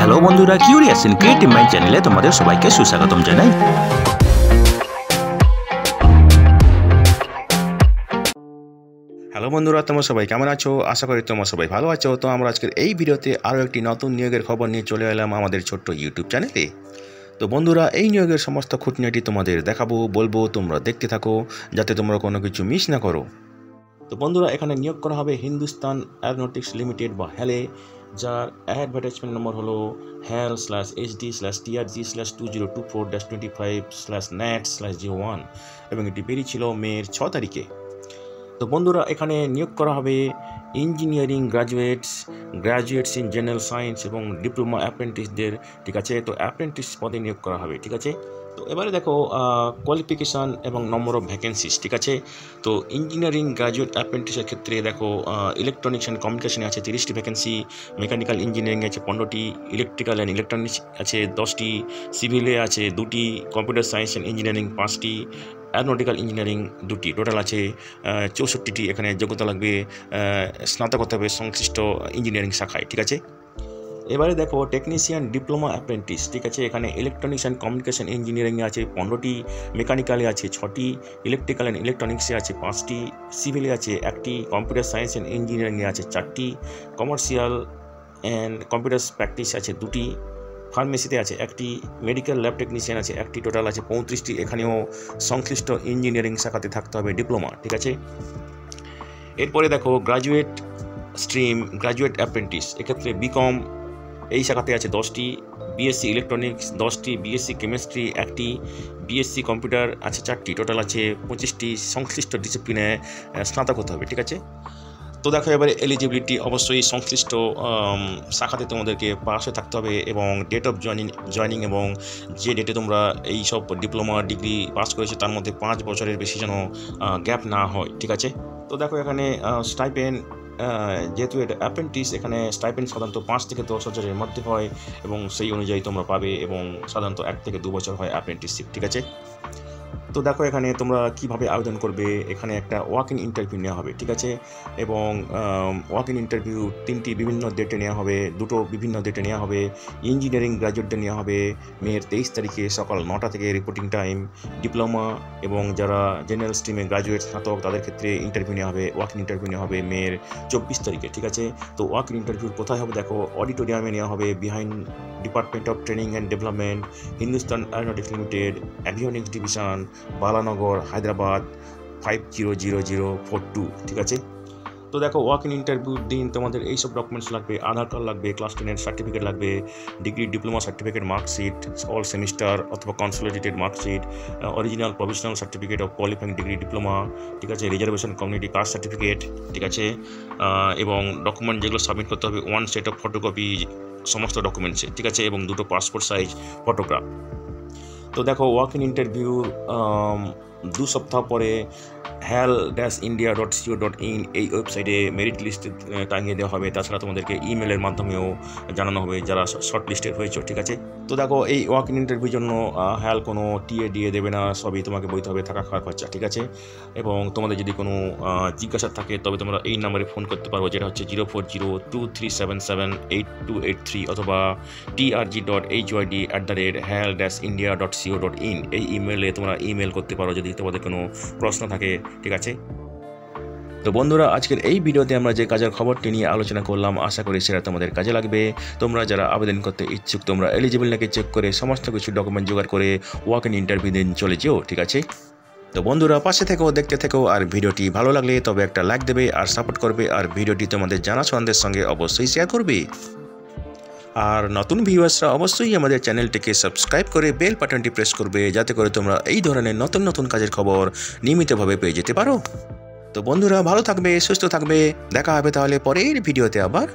Hello বন্ধুরা, curious in creative mind চ্যানেলে তোমাদের সবাইকে সুস্বাগতম জানাই। হ্যালো বন্ধুরা, তোমরা সবাই কেমন আছো? আশা করি তোমরা সবাই ভালো আছো। তো আমরা আজকের এই ভিডিওতে আরও একটি নতুন নিয়োগের খবর নিয়ে চলে এলাম আমাদের ছোট্ট ইউটিউব চ্যানেলে। তো বন্ধুরা, এই নিয়োগের সমস্ত খুঁটিনাটি তোমাদের দেখাবো, বলবো, তোমরা দেখতে থাকো যাতে তোমরা কোনো কিছু মিস না করো। তো বন্ধুরা, এখানে নিয়োগ করা হবে হিন্দুস্তান এরোনটিক্স লিমিটেড বা হ্যালে, যার অ্যাডভার্টাইজমেন্ট নম্বর হলো HAL/HD/TRG/2024-25/NAT/01 এবং এটি বেরিয়েছিল মের 6 তারিখে। তো বন্ধুরা, এখানে নিয়োগ করা হবে engineering graduates in general science এবং ডিপ্লোমা অ্যাপ্রেন্টিসদের, ঠিক আছে। তো অ্যাপ্রেন্টিস পদে নিয়োগ করা হবে, ঠিক আছে। তো এবারে দেখো কোয়ালিফিকেশান এবং নম্বর অফ ভ্যাকেন্সিস, ঠিক আছে। তো ইঞ্জিনিয়ারিং গ্রাজুয়েট অ্যাপ্রেন্টিসের ক্ষেত্রে দেখো ইলেকট্রনিক্স অ্যান্ড কমিউনিকেশনে আছে 30টি ভ্যাকেন্সি, মেকানিক্যাল ইঞ্জিনিয়ারিংয়ে আছে 15টি, ইলেকট্রিক্যাল অ্যান্ড ইলেকট্রনিক্স আছে 10টি, সিভিলে আছে 2টি, কম্পিউটার সায়েন্স অ্যান্ড ইঞ্জিনিয়ারিং 5টি, অ্যারোনটিক্যাল ইঞ্জিনিয়ারিং 2টি, টোটাল আছে 64টি। এখানে যোগ্যতা লাগবে স্নাতক হতে হবে সংশ্লিষ্ট ইঞ্জিনিয়ারিং শাখায়, ঠিক আছে। এবারে দেখো টেকনিশিয়ান ডিপ্লোমা অ্যাপ্রেন্টিস, ঠিক আছে। এখানে ইলেকট্রনিক্স অ্যান্ড কমিউনিকেশন ইঞ্জিনিয়ারিংয়ে আছে 15টি, মেকানিক্যালে আছে 6টি, ইলেকট্রিক্যাল অ্যান্ড ইলেকট্রনিক্সে আছে 5টি, সিভিলে আছে 1টি, কম্পিউটার সায়েন্স অ্যান্ড ইঞ্জিনিয়ারিংয়ে আছে 4টি, কমার্শিয়াল অ্যান্ড কম্পিউটার প্র্যাকটিস আছে 2টি, ফার্মেসিতে আছে 1টি, মেডিকেল ল্যাব টেকনিশিয়ান আছে 1টি, টোটাল আছে 35টি। এখানেও সংশ্লিষ্ট ইঞ্জিনিয়ারিং শাখাতে থাকতে হবে ডিপ্লোমা, ঠিক আছে। এরপরে দেখো গ্রাজুয়েট অ্যাপ্রেন্টিস, এক্ষেত্রে বিকম এই শাখাতে আছে 10টি, বিএসসি ইলেকট্রনিক্স 10টি, বিএসসি কেমিস্ট্রি 1টি, বিএসসি কম্পিউটার আছে 4টি, টোটাল আছে 25টি। সংশ্লিষ্ট ডিসিপ্লিনে স্নাতক হতে হবে, ঠিক আছে। তো দেখো এবারে এলিজিবিলিটি, অবশ্যই সংশ্লিষ্ট শাখাতে তোমাদেরকে পাশ হয়ে থাকতে হবে এবং ডেট অফ জয়নিং এবং যে ডেটে তোমরা এই সব ডিপ্লোমা ডিগ্রি পাস করেছো তার মধ্যে 5 বছরের বেশি যেন গ্যাপ না হয়, ঠিক আছে। তো দেখো এখানে স্টাইপেন্ড, যেহেতু এটা অ্যাপ্রেন্টিস, এখানে স্টাইপেন্ড সাধারণত 5 থেকে 10 হাজারের মধ্যে হয় এবং সেই অনুযায়ী তোমরা পাবে এবং সাধারণত 1 থেকে 2 বছর হয় অ্যাপ্রেন্টিসশিপ, ঠিক আছে। তো দেখো এখানে তোমরা কিভাবে আবেদন করবে। এখানে একটা ওয়াক ইন ইন্টারভিউ নেওয়া হবে, ঠিক আছে। এবং ওয়াক ইন ইন্টারভিউ 3টি বিভিন্ন ডেটে নেওয়া হবে, 2টো বিভিন্ন ডেটে নেওয়া হবে। ইঞ্জিনিয়ারিং গ্রাজুয়েটদের নেওয়া হবে মের 23 তারিখে সকাল 9টা থেকে রিপোর্টিং টাইম। ডিপ্লোমা এবং যারা জেনারেল স্ট্রিমে গ্রাজুয়েট স্নাতক তাদের ক্ষেত্রে ইন্টারভিউ নেওয়া হবে, ওয়াক ইন ইন্টারভিউ নেওয়া হবে মের 24 তারিখে, ঠিক আছে। তো ওয়াক ইন ইন্টারভিউ কোথায় হবে দেখো, অডিটোরিয়ামে নেওয়া হবে, behind department of training and development, Hindustan Aeronautics Limited, avionics division, Balanagar, Hyderabad 500042, ঠিক আছে। তো দেখো ওয়াক ইন ইন্টারভিউর দিন তোমাদের এইসব ডকুমেন্টস লাগবে, আধার কার্ড লাগবে, ক্লাস 10-এর সার্টিফিকেট লাগবে, degree diploma certificate, marksheet all semester অথবা consolidated marksheet, original provisional certificate of qualifying degree diploma, ঠিক আছে, রিজার্ভেশন কমিউনিটি কাস্ট সার্টিফিকেট, ঠিক আছে। এবং ডকুমেন্ট যেগুলো সাবমিট করতে হবে 1 সেট অফ ফটোকপি সমস্ত ডকুমেন্টসে, ঠিক আছে, এবং 2টো পাসপোর্ট সাইজ ফটোগ্রাফ। তো দেখো ওয়াক ইন ইন্টারভিউ 2 সপ্তাহ পরে HAL-India.co.in এই ওয়েবসাইটে মেরিট লিস্টে টাঙিয়ে দেওয়া হবে। তাছাড়া তোমাদেরকে ইমেলের মাধ্যমেও জানানো হবে যারা শর্ট লিস্টেড হয়েছে, ঠিক আছে। তো দেখো এই ওয়াক ইন ইন্টারভিউর জন্য HAL কোনো টিএ দিয়ে দেবে না, সবই তোমাকে বইতে হবে, থাকা খাওয়ার খরচা, ঠিক আছে। এবং তোমাদের যদি কোনো জিজ্ঞাসা থাকে তবে তোমরা এই নাম্বারে ফোন করতে পারো, যেটা হচ্ছে 040237788283 অথবা trg.hyd@HAL-India.co.in এই ইমেলে তোমরা ইমেল করতে পারো যদি তোমাদের কোনো প্রশ্ন থাকে, ঠিক আছে। তো বন্ধুরা, আজকের এই ভিডিওতে আমরা যে কাজের খবরটি নিয়ে আলোচনা করলাম আশা করি সেটা তোমাদের কাজে লাগবে। তোমরা যারা আবেদন করতে ইচ্ছুক তোমরা এলিজিবল নাকি চেক করে সমস্ত কিছু ডকুমেন্ট জোগাড় করে ওয়াক ইন ইন্টারভিউ দিন চলে যেও, ঠিক আছে। তো বন্ধুরা, পাশে থেকেও দেখতে থেকেও, আর ভিডিওটি ভালো লাগলে তবে একটা লাইক দেবে আর সাপোর্ট করবে, আর ভিডিওটি তোমাদের জানাশোনাদের সঙ্গে অবশ্যই শেয়ার করবে। আর নতুন ভিউয়ার্সরা অবশ্যই আমাদের চ্যানেলটিকে সাবস্ক্রাইব করে বেল বাটনটি প্রেস করবে যাতে করে তোমরা এই ধরনের নতুন নতুন কাজের খবর নিয়মিতভাবে পেয়ে যেতে পারো। তো বন্ধুরা, ভালো থাকবে, সুস্থ থাকবে, দেখা হবে তাহলে পরের ভিডিওতে আবার।